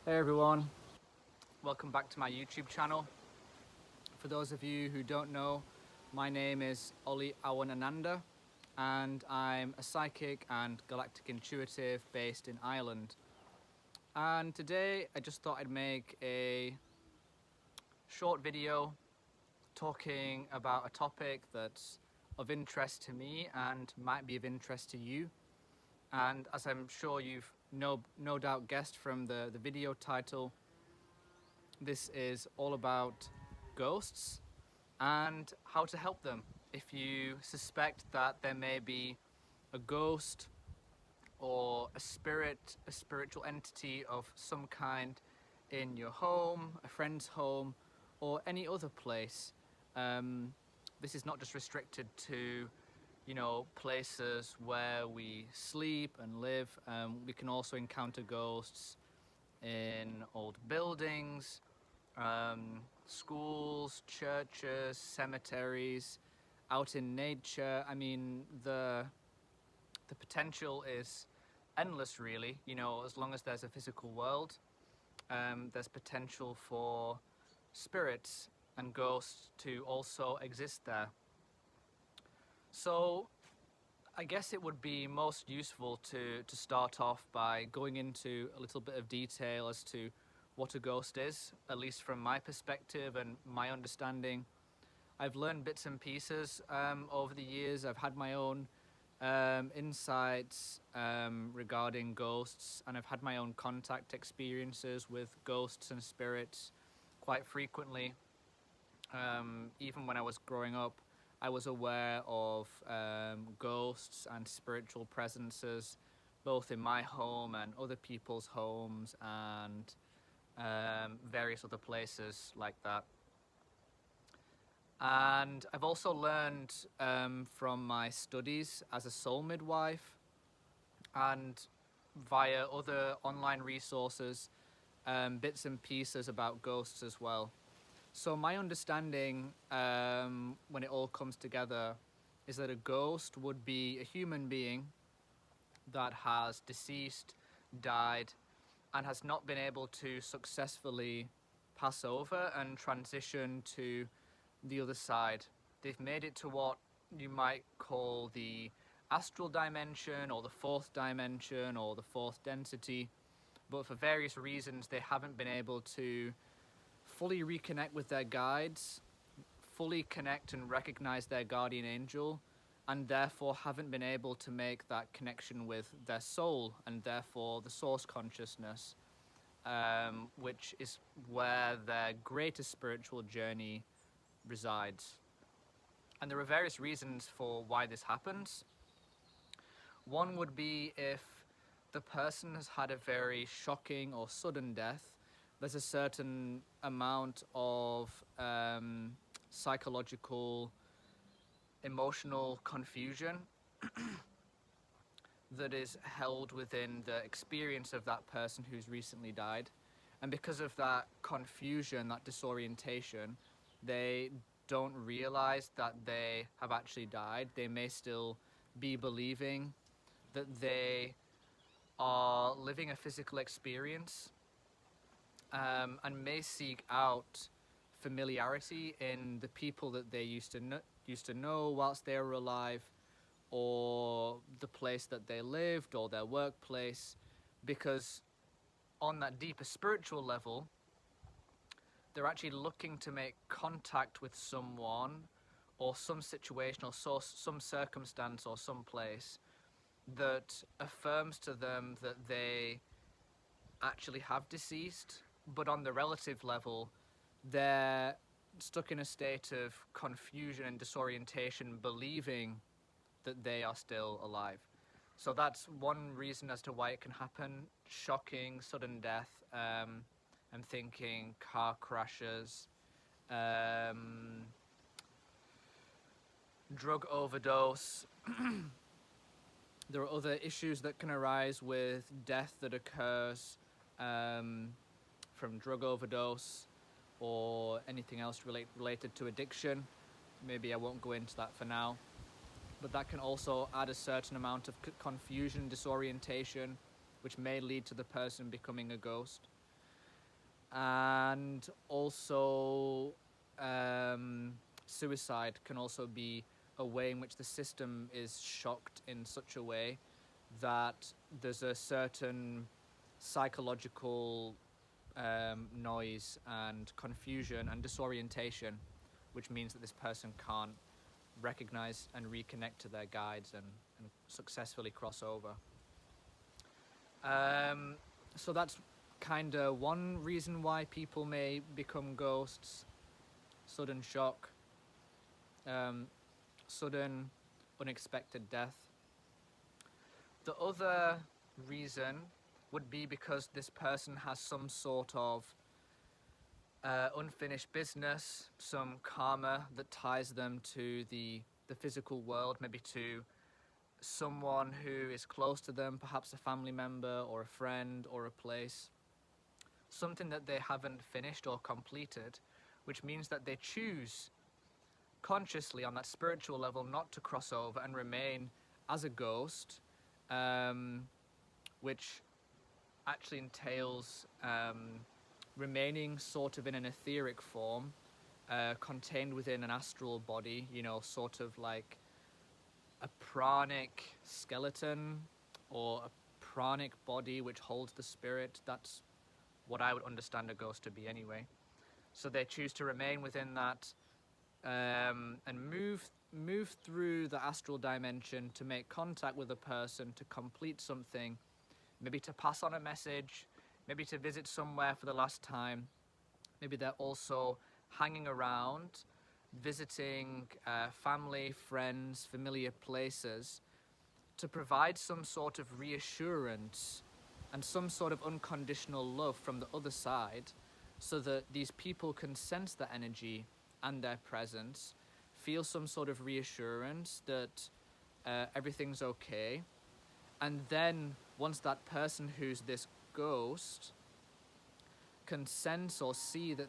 Hey everyone, welcome back to my YouTube channel. For those of you who don't know, my name is Ollie Abhain-Ananda and I'm a psychic and galactic intuitive based in Ireland. And today I just thought I'd make a short video talking about a topic that's of interest to me and might be of interest to you. And as I'm sure you've no doubt guessed from the video title, this is all about ghosts and how to help them. If you suspect that there may be a ghost or a spirit, a spiritual entity of some kind in your home, a friend's home, or any other place, this is not just restricted to, places where we sleep and live. We can also encounter ghosts in old buildings, schools, churches, cemeteries, out in nature. I mean, the potential is endless, really. As long as there's a physical world, there's potential for spirits and ghosts to also exist there. So I guess it would be most useful to start off by going into a little bit of detail as to what a ghost is, at least from my perspective and my understanding. I've learned bits and pieces over the years. I've had my own insights regarding ghosts, and I've had my own contact experiences with ghosts and spirits quite frequently. Even when I was growing up, I was aware of ghosts and spiritual presences, both in my home and other people's homes and various other places like that. And I've also learned from my studies as a soul midwife and via other online resources, bits and pieces about ghosts as well. So my understanding, when it all comes together, is that a ghost would be a human being that has deceased, died, and has not been able to successfully pass over and transition to the other side. They've made it to what you might call the astral dimension or the fourth dimension or the fourth density, but for various reasons they haven't been able to fully reconnect with their guides, fully connect and recognize their guardian angel, and therefore haven't been able to make that connection with their soul and therefore the source consciousness, which is where their greatest spiritual journey resides. And there are various reasons for why this happens. One would be if the person has had a very shocking or sudden death. There's a certain amount of psychological, emotional confusion that is held within the experience of that person who's recently died. And because of that confusion, that disorientation, they don't realize that they have actually died. They may still be believing that they are living a physical experience, and may seek out familiarity in the people that they used to know whilst they were alive, or the place that they lived, or their workplace, because on that deeper spiritual level, they're actually looking to make contact with someone or some situation or some circumstance or some place that affirms to them that they actually have deceased, but on the relative level, they're stuck in a state of confusion and disorientation, believing that they are still alive. So that's one reason as to why it can happen. Shocking, sudden death. I'm thinking car crashes, drug overdose. There are other issues that can arise with death that occurs from drug overdose or anything else related to addiction. Maybe I won't go into that for now. But that can also add a certain amount of confusion, disorientation, which may lead to the person becoming a ghost. And also, suicide can also be a way in which the system is shocked in such a way that there's a certain psychological noise and confusion and disorientation, which means that this person can't recognize and reconnect to their guides and successfully cross over. So that's kind of one reason why people may become ghosts: sudden shock, sudden unexpected death. The other reason would be because this person has some sort of unfinished business, some karma that ties them to the physical world, maybe to someone who is close to them, perhaps a family member or a friend or a place. Something that they haven't finished or completed, which means that they choose consciously on that spiritual level not to cross over and remain as a ghost, which actually entails remaining sort of in an etheric form, contained within an astral body, you know, sort of like a pranic skeleton or a pranic body which holds the spirit. That's what I would understand a ghost to be anyway. So they choose to remain within that, and move through the astral dimension to make contact with a person, to complete something, maybe to pass on a message, maybe to visit somewhere for the last time. Maybe they're also hanging around, visiting family, friends, familiar places, to provide some sort of reassurance and some sort of unconditional love from the other side, so that these people can sense the energy and their presence, feel some sort of reassurance that everything's okay. And then once that person who's this ghost can sense or see that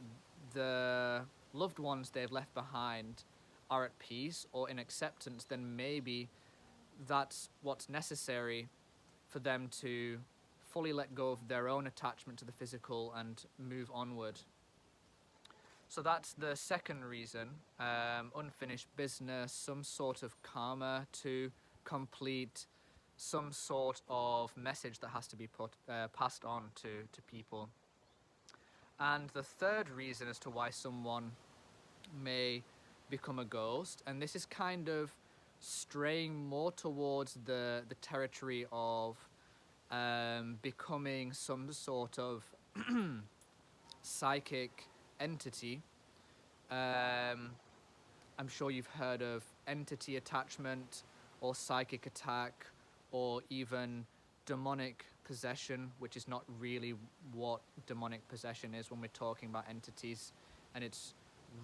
the loved ones they've left behind are at peace or in acceptance, then maybe that's what's necessary for them to fully let go of their own attachment to the physical and move onward. So that's the second reason: unfinished business, some sort of karma to complete, some sort of message that has to be passed on to people. And the third reason as to why someone may become a ghost, and this is kind of straying more towards the territory of becoming some sort of psychic entity. I'm sure you've heard of entity attachment or psychic attack, or even demonic possession, which is not really what demonic possession is when we're talking about entities, and it's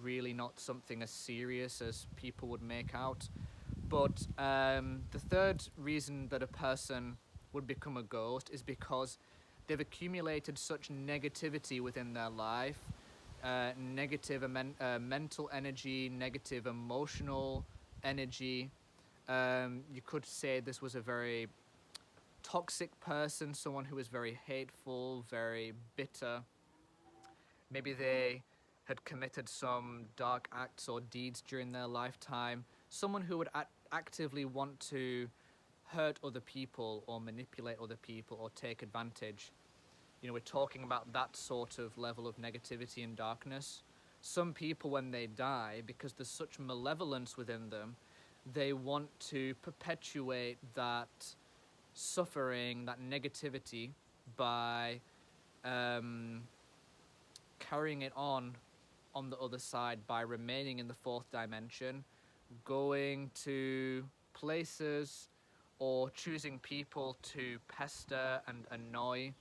really not something as serious as people would make out. But the third reason that a person would become a ghost is because they've accumulated such negativity within their life, negative mental energy, negative emotional energy. You could say this was a very toxic person, someone who was very hateful, very bitter. Maybe they had committed some dark acts or deeds during their lifetime. Someone who would actively want to hurt other people or manipulate other people or take advantage. You know, we're talking about that sort of level of negativity and darkness. Some people, when they die, because there's such malevolence within them, they want to perpetuate that suffering, that negativity, by carrying it on the other side, by remaining in the fourth dimension, going to places or choosing people to pester and annoy,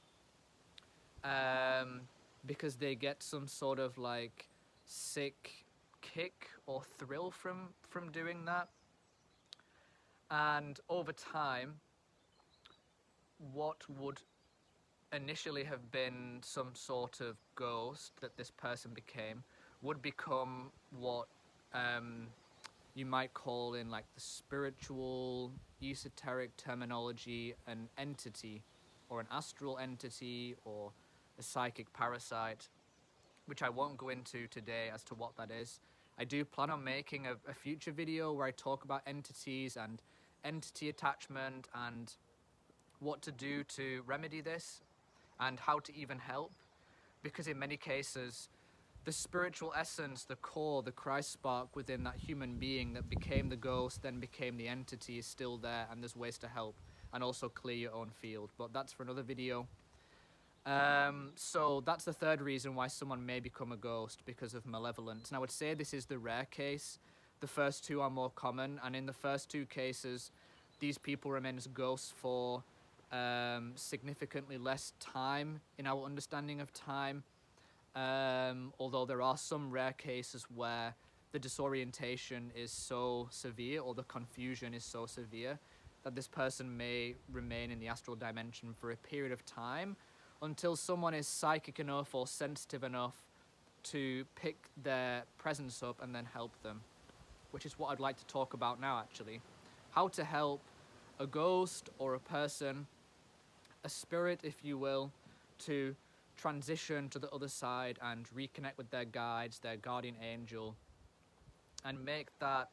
because they get some sort of like sick kick or thrill from doing that. And over time, what would initially have been some sort of ghost that this person became would become what you might call, in like the spiritual, esoteric terminology, an entity, or an astral entity, or a psychic parasite. which I won't go into today as to what that is. I do plan on making a future video where I talk about entities and entity attachment and what to do to remedy this and how to even help, because in many cases the spiritual essence, the core, the Christ spark within that human being that became the ghost, then became the entity, is still there, and there's ways to help and also clear your own field, but that's for another video. So that's the third reason why someone may become a ghost, because of malevolence. And I would say this is the rare case. The first two are more common, and in the first two cases, these people remain as ghosts for significantly less time in our understanding of time. Although there are some rare cases where the disorientation is so severe, or the confusion is so severe, that this person may remain in the astral dimension for a period of time until someone is psychic enough or sensitive enough to pick their presence up and then help them, which is what I'd like to talk about now, actually. How to help a ghost or a person, a spirit, if you will, to transition to the other side and reconnect with their guides, their guardian angel, and make that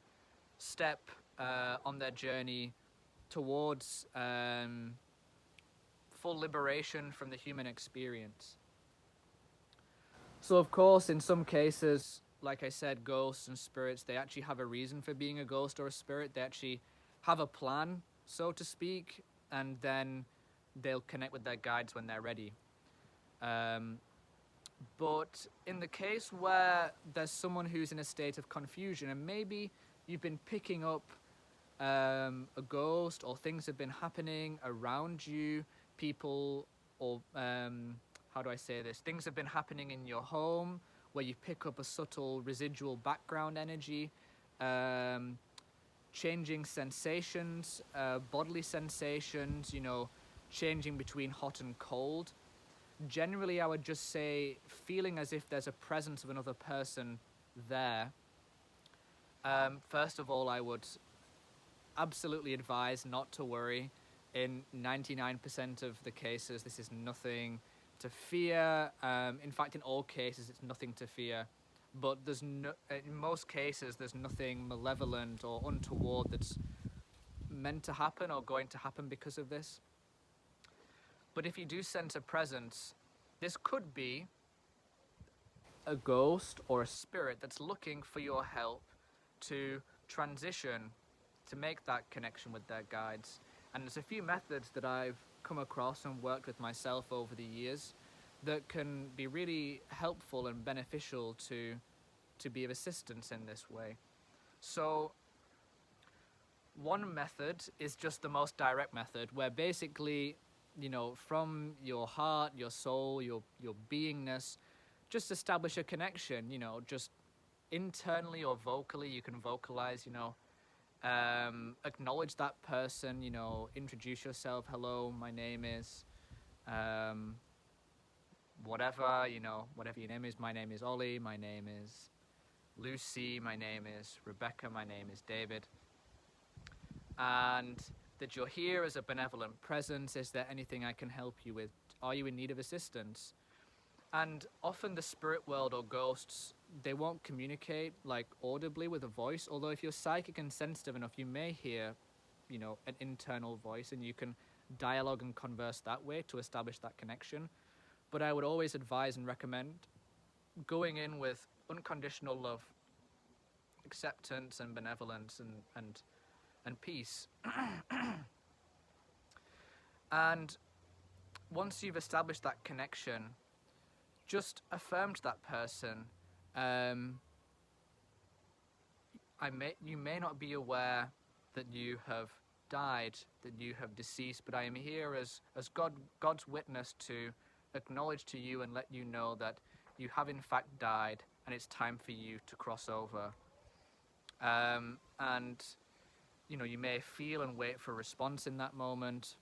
step on their journey towards full liberation from the human experience. So of course, in some cases, like I said, ghosts and spirits, they actually have a reason for being a ghost or a spirit. They actually have a plan, so to speak, and then they'll connect with their guides when they're ready. But in the case where there's someone who's in a state of confusion, and maybe you've been picking up a ghost, or things have been happening around you, people, or how do I say this? Things have been happening in your home where you pick up a subtle residual background energy, changing sensations, bodily sensations, changing between hot and cold. Generally, I would just say feeling as if there's a presence of another person there. First of all, I would absolutely advise not to worry. In 99% of the cases, this is nothing to fear. In fact, in all cases, it's nothing to fear. But in most cases, there's nothing malevolent or untoward that's meant to happen or going to happen because of this. But if you do sense a presence, this could be a ghost or a spirit that's looking for your help to transition, to make that connection with their guides. And there's a few methods that I've come across and worked with myself over the years that can be really helpful and beneficial to be of assistance in this way. So one method is just the most direct method, where basically, from your heart, your soul, your beingness, just establish a connection, just internally or vocally. You can vocalize, acknowledge that person, introduce yourself. Hello, my name is whatever, whatever your name is. My name is Ollie, my name is Lucy, my name is Rebecca, my name is David. And that you're here as a benevolent presence. Is there anything I can help you with? Are you in need of assistance? And often the spirit world or ghosts, they won't communicate audibly with a voice, although if you're psychic and sensitive enough, you may hear, an internal voice, and you can dialogue and converse that way to establish that connection. But I would always advise and recommend going in with unconditional love, acceptance and benevolence and peace. And once you've established that connection, just affirm to that person, you may not be aware that you have died, that you have deceased, but I am here as God's witness to acknowledge to you and let you know that you have in fact died, and it's time for you to cross over. And you may feel and wait for a response in that moment.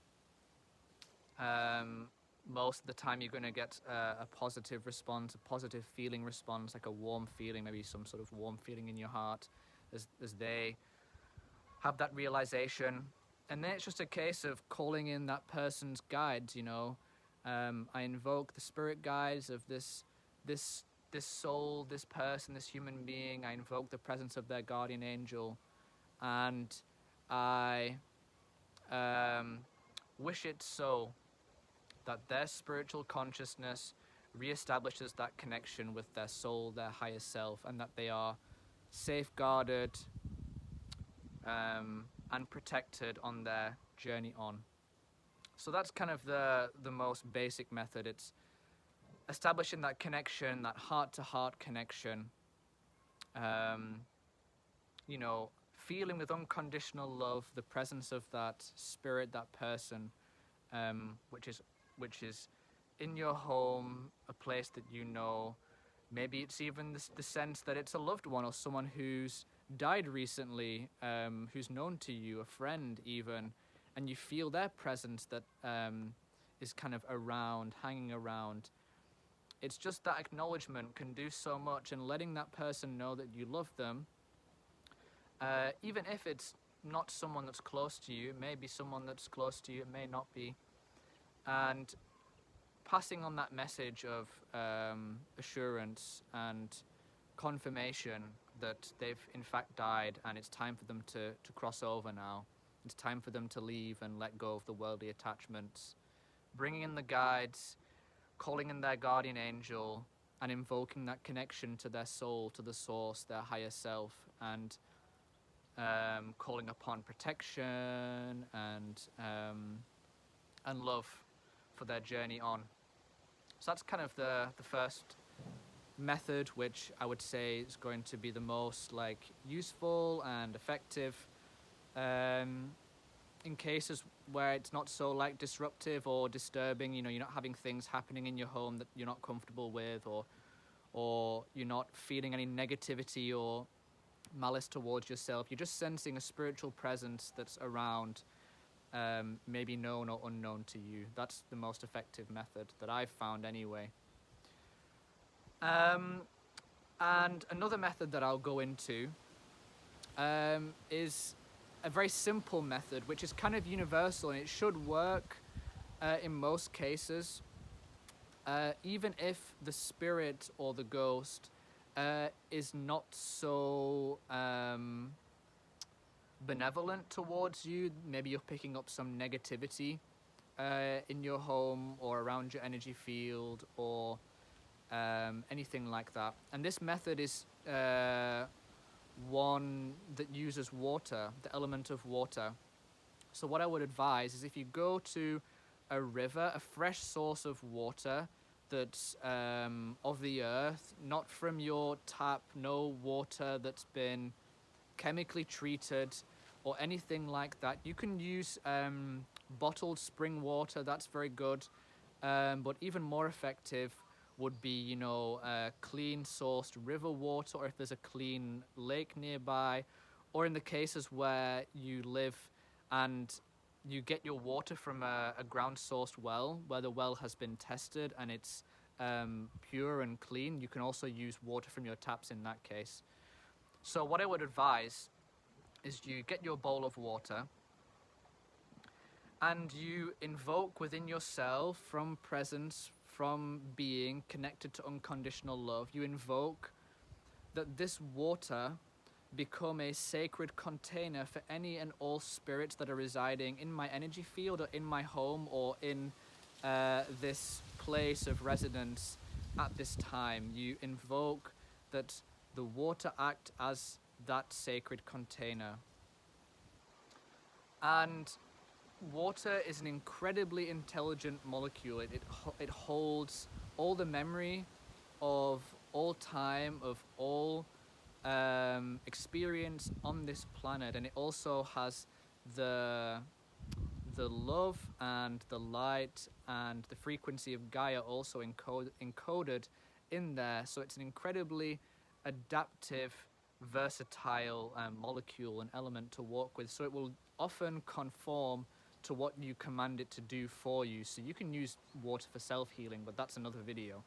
Most of the time you're going to get a positive response, a positive feeling response, like a warm feeling, maybe some sort of warm feeling in your heart as they have that realization. And then it's just a case of calling in that person's guides, I invoke the spirit guides of this this soul, this person, this human being, I invoke the presence of their guardian angel, and I wish it so that their spiritual consciousness reestablishes that connection with their soul, their higher self, and that they are safeguarded and protected on their journey on. So that's kind of the most basic method. It's establishing that connection, that heart-to-heart connection, you know, feeling with unconditional love the presence of that spirit, that person, which is in your home, a place that you know. Maybe it's even the sense that it's a loved one or someone who's died recently, who's known to you, a friend even, and you feel their presence that is kind of around, hanging around. It's just that acknowledgement can do so much, and letting that person know that you love them, even if it's not someone that's close to you, it may be someone that's close to you, it may not be, and passing on that message of assurance and confirmation that they've in fact died, and it's time for them to cross over now. It's time for them to leave and let go of the worldly attachments. Bringing in the guides, calling in their guardian angel, and invoking that connection to their soul, to the source, their higher self, and calling upon protection and love for their journey on. So that's kind of the first method, which I would say is going to be the most useful and effective in cases where it's not so disruptive or disturbing. You know, you're not having things happening in your home that you're not comfortable with, or you're not feeling any negativity or malice towards yourself. You're just sensing a spiritual presence that's around, maybe known or unknown to you. That's the most effective method that I've found anyway. And another method that I'll go into is a very simple method, which is kind of universal, and it should work in most cases, even if the spirit or the ghost is not so benevolent towards you. Maybe you're picking up some negativity in your home or around your energy field, or anything like that. And this method is one that uses water, the element of water. So what I would advise is, if you go to a river, a fresh source of water that's of the earth, not from your tap, no water that's been chemically treated or anything like that. You can use bottled spring water, that's very good, but even more effective would be, clean sourced river water, or if there's a clean lake nearby, or in the cases where you live and you get your water from a ground sourced well, where the well has been tested and it's pure and clean. You can also use water from your taps in that case. So what I would advise is you get your bowl of water and you invoke within yourself, from presence, from being connected to unconditional love, you invoke that this water become a sacred container for any and all spirits that are residing in my energy field, or in my home, or in this place of residence at this time. You invoke that the water act as that sacred container. And water is an incredibly intelligent molecule. It holds all the memory of all time, of all experience on this planet, and it also has the love and the light and the frequency of Gaia also encoded in there. So it's an incredibly adaptive, versatile molecule and element to work with. So it will often conform to what you command it to do for you. So you can use water for self-healing, but that's another video.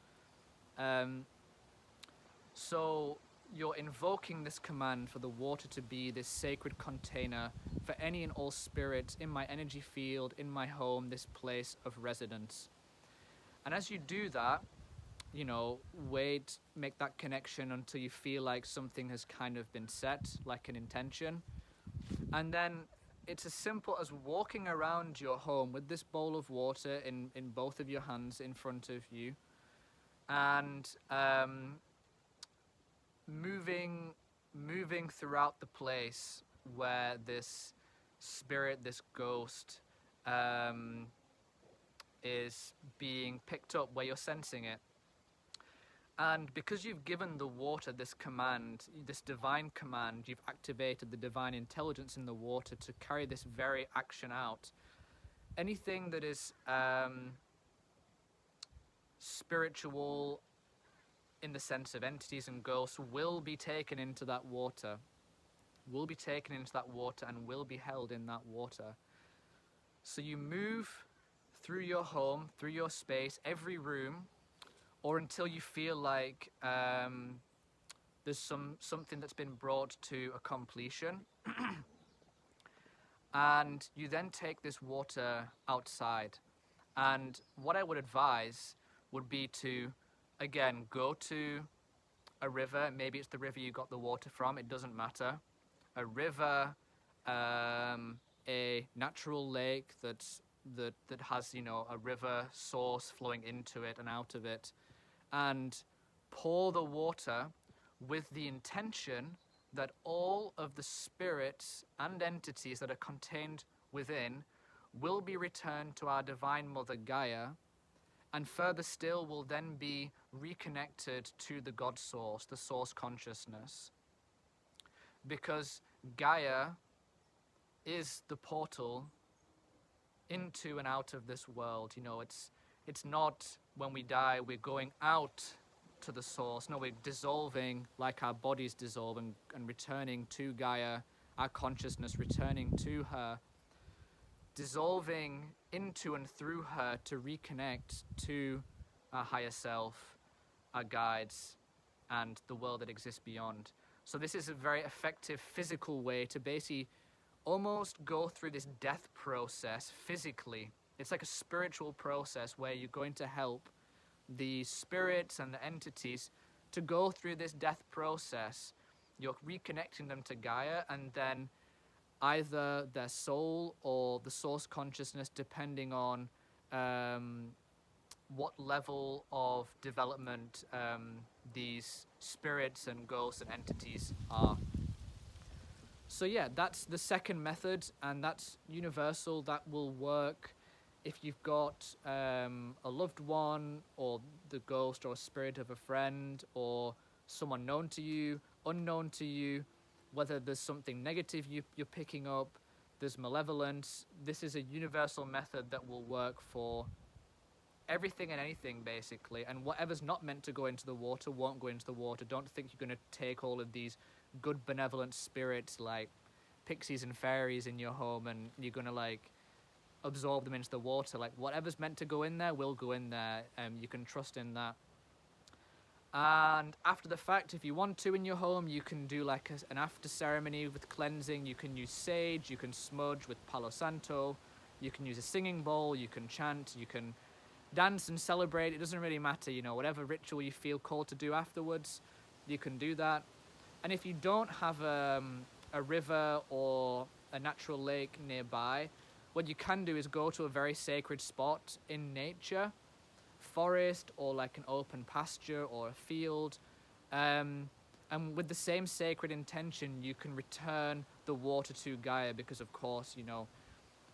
So you're invoking this command for the water to be this sacred container for any and all spirits in my energy field, in my home, this place of residence. And as you do that, you know, wait, make that connection until you feel like something has kind of been set, like an intention. And then it's as simple as walking around your home with this bowl of water in both of your hands in front of you, and moving throughout the place where this spirit, this ghost, um, is being picked up, where you're sensing it. And because you've given the water this command, this divine command, you've activated the divine intelligence in the water to carry this very action out. Anything that is spiritual in the sense of entities and ghosts will be taken into that water, and will be held in that water. So you move through your home, through your space, every room, or until you feel like there's something that's been brought to a completion. And you then take this water outside. And what I would advise would be to, again, go to a river. Maybe it's the river you got the water from, it doesn't matter. A river, a natural lake that has, you know, a river source flowing into it and out of it, and pour the water with the intention that all of the spirits and entities that are contained within will be returned to our Divine Mother Gaia, and further still will then be reconnected to the God Source, the Source Consciousness. Because Gaia is the portal into and out of this world. You know, it's not when we die we're going out to the source. No, we're dissolving like our bodies dissolve and returning to Gaia, our consciousness returning to her, dissolving into and through her to reconnect to our higher self, our guides, and the world that exists beyond. So this is a very effective physical way to basically almost go through this death process physically. It's like a spiritual process where you're going to help the spirits and the entities to go through this death process. You're reconnecting them to Gaia, and then either their soul or the source consciousness, depending on what level of development these spirits and ghosts and entities are. So yeah, that's the second method, and that's universal. That will work if you've got a loved one, or the ghost or spirit of a friend, or someone known to you, unknown to you, whether there's something negative you're picking up, there's malevolence. This is a universal method that will work for everything and anything, basically. And whatever's not meant to go into the water won't go into the water. Don't think you're going to take all of these good benevolent spirits like pixies and fairies in your home and you're going to like absorb them into the water. Like, whatever's meant to go in there will go in there. You can trust in that. And after the fact, if you want to in your home, you can do like an after ceremony with cleansing. You can use sage, you can smudge with Palo Santo, you can use a singing bowl, you can chant, you can dance and celebrate. It doesn't really matter, you know, whatever ritual you feel called to do afterwards, you can do that. And if you don't have a river or a natural lake nearby, what you can do is go to a very sacred spot in nature, forest or like an open pasture or a field, and with the same sacred intention you can return the water to Gaia, because of course, you know,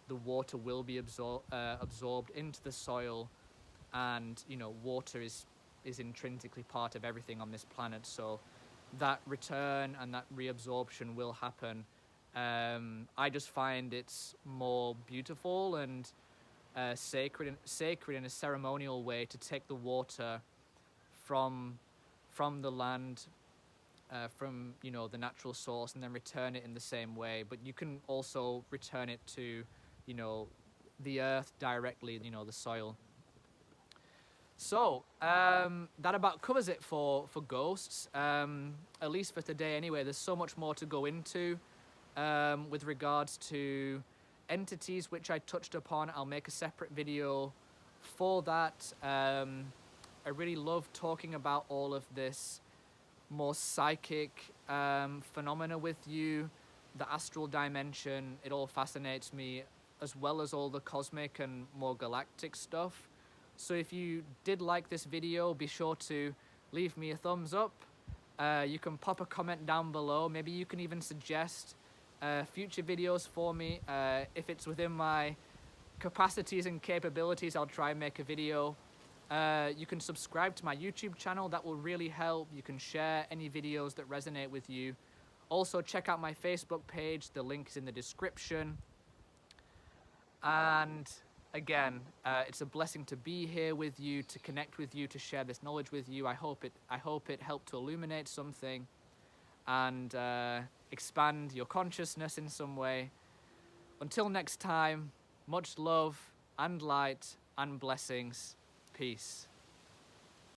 the water will be absorbed into the soil, and you know, water is intrinsically part of everything on this planet, so that return and that reabsorption will happen. I just find it's more beautiful and sacred in a ceremonial way to take the water from the land, from, you know, the natural source, and then return it in the same way. But you can also return it to, you know, the earth directly, you know, the soil. So that about covers it for ghosts, at least for today anyway. There's so much more to go into with regards to entities, which I touched upon. I'll make a separate video for that. I really love talking about all of this more psychic phenomena with you, the astral dimension. It all fascinates me, as well as all the cosmic and more galactic stuff. So if you did like this video, be sure to leave me a thumbs up. You can pop a comment down below. Maybe you can even suggest future videos for me. If it's within my capacities and capabilities, I'll try and make a video. You can subscribe to my YouTube channel. That will really help. You can share any videos that resonate with you. Also, check out my Facebook page. The link is in the description. And again, it's a blessing to be here with you, to connect with you, to share this knowledge with you. I hope it helped to illuminate something and expand your consciousness in some way. Until next time, much love and light and blessings. Peace.